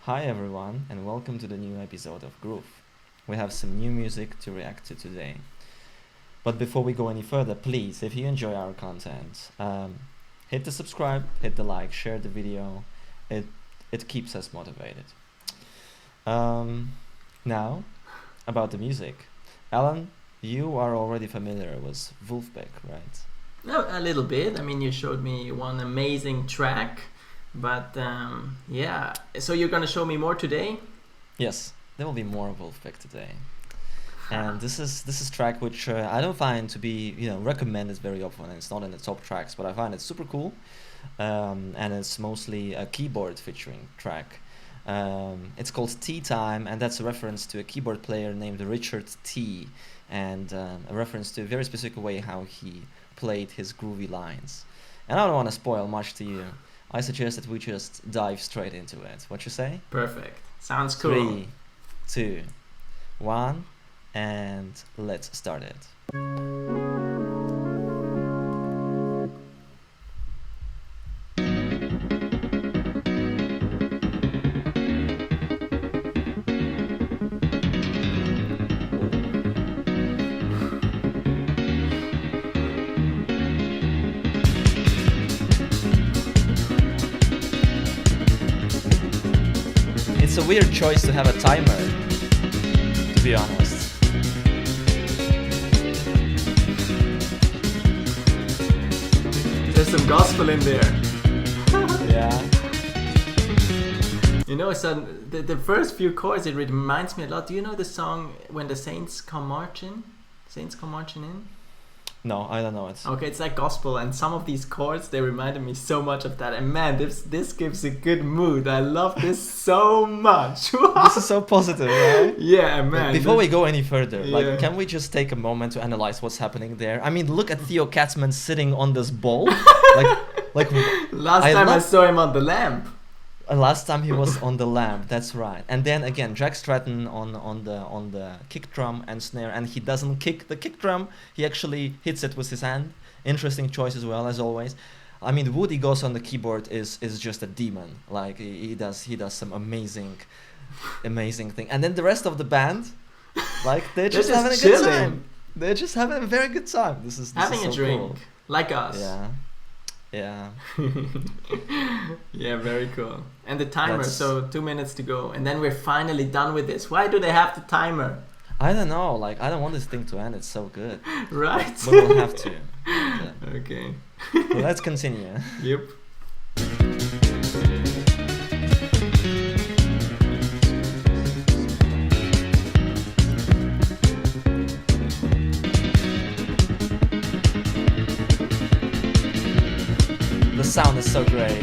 Hi everyone, and welcome to the new episode of GROOF. We have some new music to react to today. But before we go any further, please, if you enjoy our content, hit the subscribe, hit the like, share the video. It keeps us motivated. Now, about the music. Alan, you are already familiar with Vulfpeck, right? No, a little bit. I mean, you showed me one amazing track, but yeah. So you're gonna show me more today? Yes, there will be more Vulfpeck today. And this is track which I don't find to be recommended very often. It's not in the top tracks, but I find it super cool. And it's mostly a keyboard featuring track. It's called Tee Time, and that's a reference to a keyboard player named Richard Tee, and a reference to a very specific way how he played his groovy lines. And I don't want to spoil much to you. I suggest that we just dive straight into it. What you say? Perfect. Sounds cool. 3, 2, 1, and let's start it. It's a weird choice to have a timer, to be honest. There's some gospel in there. Yeah. You know, son, the first few chords, it reminds me a lot. Do you know the song When the Saints Come Marching? Saints Come Marching In? No, I don't know it. Okay, it's like gospel, and some of these chords, they reminded me so much of that. And man, this gives a good mood. I love this so much. This is so positive, right? Yeah, man. Before we go any further, Yeah. can we just take a moment to analyze what's happening there? I mean, look at Theo Katzman sitting on this ball. like Last time I saw him on the lamp. Last time he was on the lamp, that's right. And then again, Jack Stratton on the kick drum and snare, and he doesn't kick the kick drum, he actually hits it with his hand. Interesting choice as well, as always. I mean, Woody Goss on the keyboard is just a demon. Like he does some amazing thing. And then the rest of the band, like they're just having a good time. They're just having a very good time. This is Having so a drink, cool. like us. Yeah. Yeah, very cool. And the timer, That's- so 2 minutes to go, and then we're finally done with this. Why do they have the timer? I don't know. Like I don't want this thing to end. It's so good. Right? But we'll have to. Yeah. Okay. Let's continue. Yep. The sound is so great.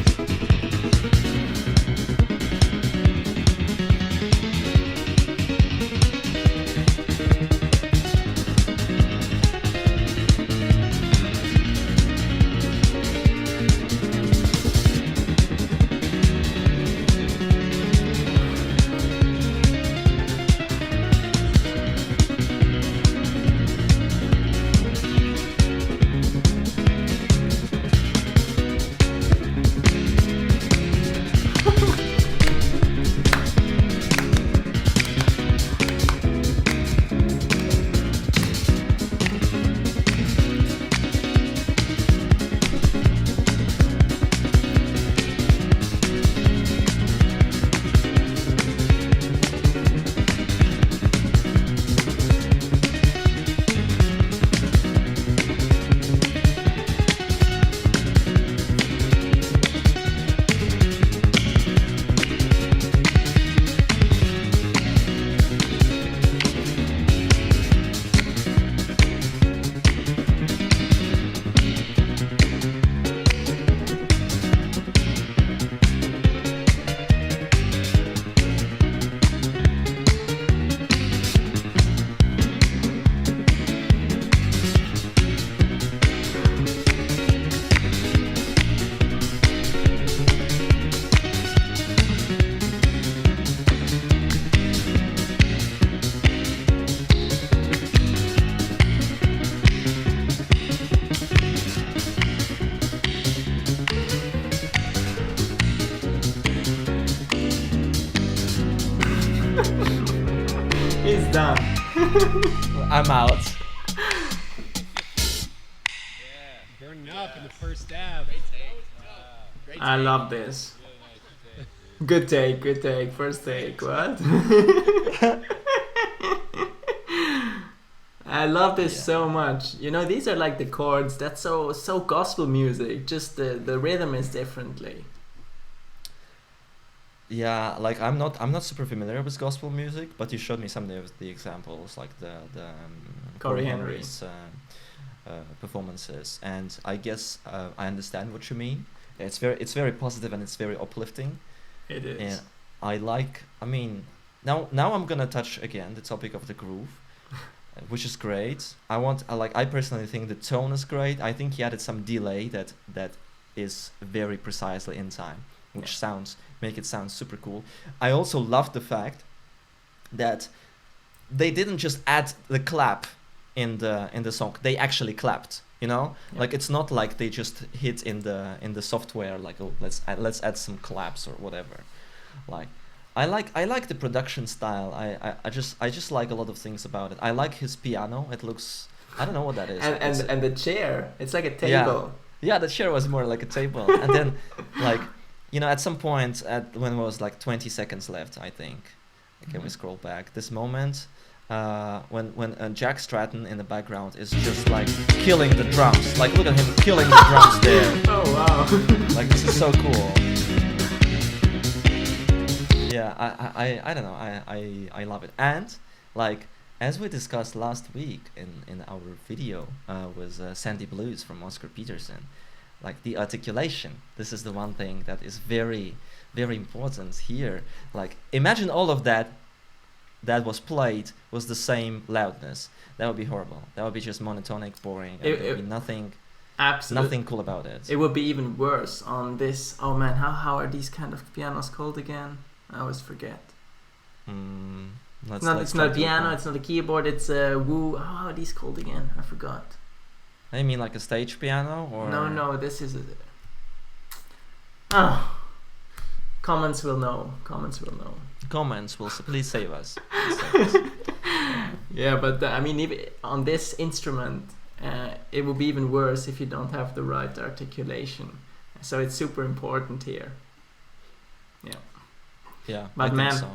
He's done. I'm out. Burning up in the first half. I love this. Good take. First take. What? I love this so much. You know, these are like the chords. That's so gospel music. Just the rhythm is differently. Yeah, like I'm not super familiar with gospel music, but you showed me some of the examples, like the Corey Corey Henry. Henry's performances, and I guess I understand what you mean. It's very positive and it's very uplifting. It is. And I mean, now I'm gonna touch again the topic of the groove, which is great. I personally think the tone is great. I think he added some delay that is very precisely in time, which make it sound super cool. I also love the fact that they didn't just add the clap in the song. They actually clapped. You know, Yeah. like it's not like they just hit in the software like, oh, let's add some claps or whatever. Like I like the production style. I just like a lot of things about it. I like his piano. It looks, I don't know what that is. And the chair. It's like a Yeah. table. Yeah, the chair was more like a table. And then like, you know, at some point when it was like 20 seconds left, I think. Can we scroll back? This moment when Jack Stratton in the background is just like killing the drums. Like look at him killing the drums there. Oh wow. Like this is so cool. Yeah, I don't know. I love it. And like as we discussed last week in our video with Sandy Blues from Oscar Peterson, like the articulation. This is the one thing that is very, very important here. Like imagine all of that was played was the same loudness. That would be horrible. That would be just monotonic, boring, and there would be nothing cool about it. It would be even worse on this. Oh man, how are these kind of pianos called again? I always forget. It's not a piano. It's not a keyboard. It's a woo. How are these called again? I forgot. I mean like a stage piano or No. This is Oh, comments will know. Comments will please save us. Yeah, but I mean, if, on this instrument, it will be even worse if you don't have the right articulation. So it's super important here. Yeah, But I think man, so.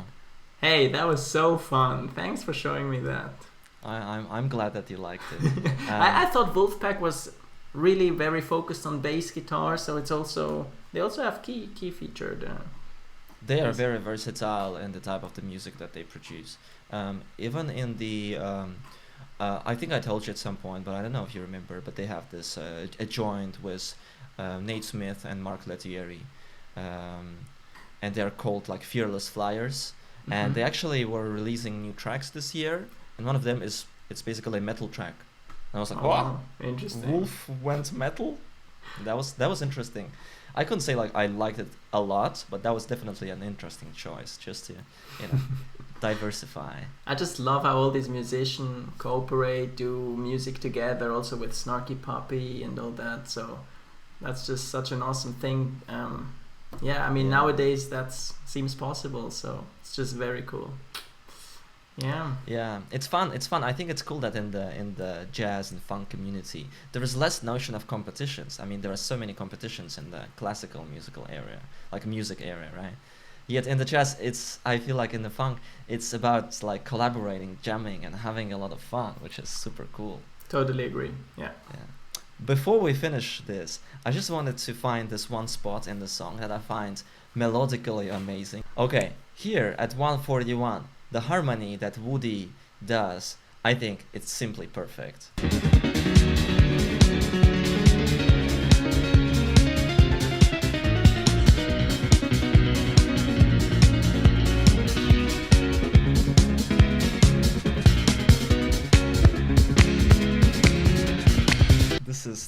Hey, that was so fun. Thanks for showing me that. I'm glad that you liked it. I thought Vulfpeck was really very focused on bass guitar, so it's also they also have key featured. They are very versatile in the type of the music that they produce. Even in the, I think I told you at some point, but I don't know if you remember, but they have this a joint with Nate Smith and Mark Lettieri, and they're called like Fearless Flyers. And they actually were releasing new tracks this year, and one of them it's basically a metal track. And I was like, wow, interesting. Wolf went metal. That was interesting. I couldn't say like I liked it a lot, but that was definitely an interesting choice, just to diversify. I just love how all these musicians cooperate, do music together, also with Snarky Puppy and all that. So that's just such an awesome thing. I mean nowadays that seems possible, so it's just very cool. Yeah, it's fun. I think it's cool that in the jazz and funk community there is less notion of competitions. I mean, there are so many competitions in the classical musical area, like music area, right? Yet in the jazz, I feel like in the funk it's about like collaborating, jamming, and having a lot of fun, which is super cool. Totally agree. Yeah. Before we finish this, I just wanted to find this one spot in the song that I find melodically amazing. Okay, here at 141, the harmony that Woody does, I think it's simply perfect.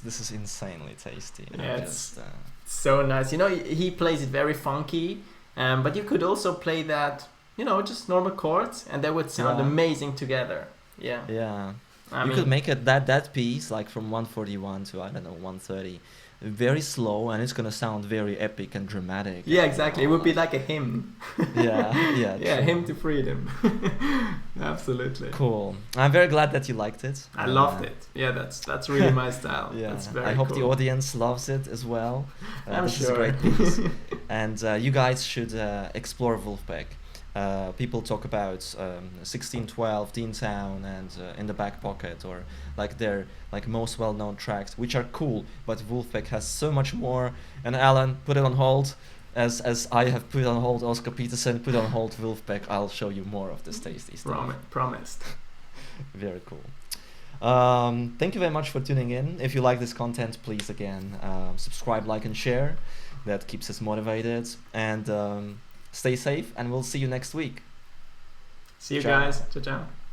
This is insanely tasty. Yeah, it's so nice. You know, he plays it very funky, but you could also play that, just normal chords, and they would sound amazing together. Yeah. Yeah. I you mean, could make it that piece like from 141 to I don't know 130, very slow, and it's gonna sound very epic and dramatic. Yeah, exactly. It would be like a hymn. Yeah, Yeah, true. hymn to freedom. Absolutely. Cool. I'm very glad that you liked it. I loved it. Yeah, that's really my style. Yeah, That's very I hope cool. the audience loves it as well. I'm this is a sure. great piece, and you guys should explore Vulfpeck. People talk about 1612, Teen Town, and In the Back Pocket, or like their like most well-known tracks, which are cool. But Vulfpeck has so much more. And Alan, put it on hold. As I have put on hold Oscar Peterson, put on hold Vulfpeck. I'll show you more of this tasty stuff. Promised. Very cool. Thank you very much for tuning in. If you like this content, please again subscribe, like, and share. That keeps us motivated. And stay safe, and we'll see you next week. See you Ciao. guys. Ciao, ciao.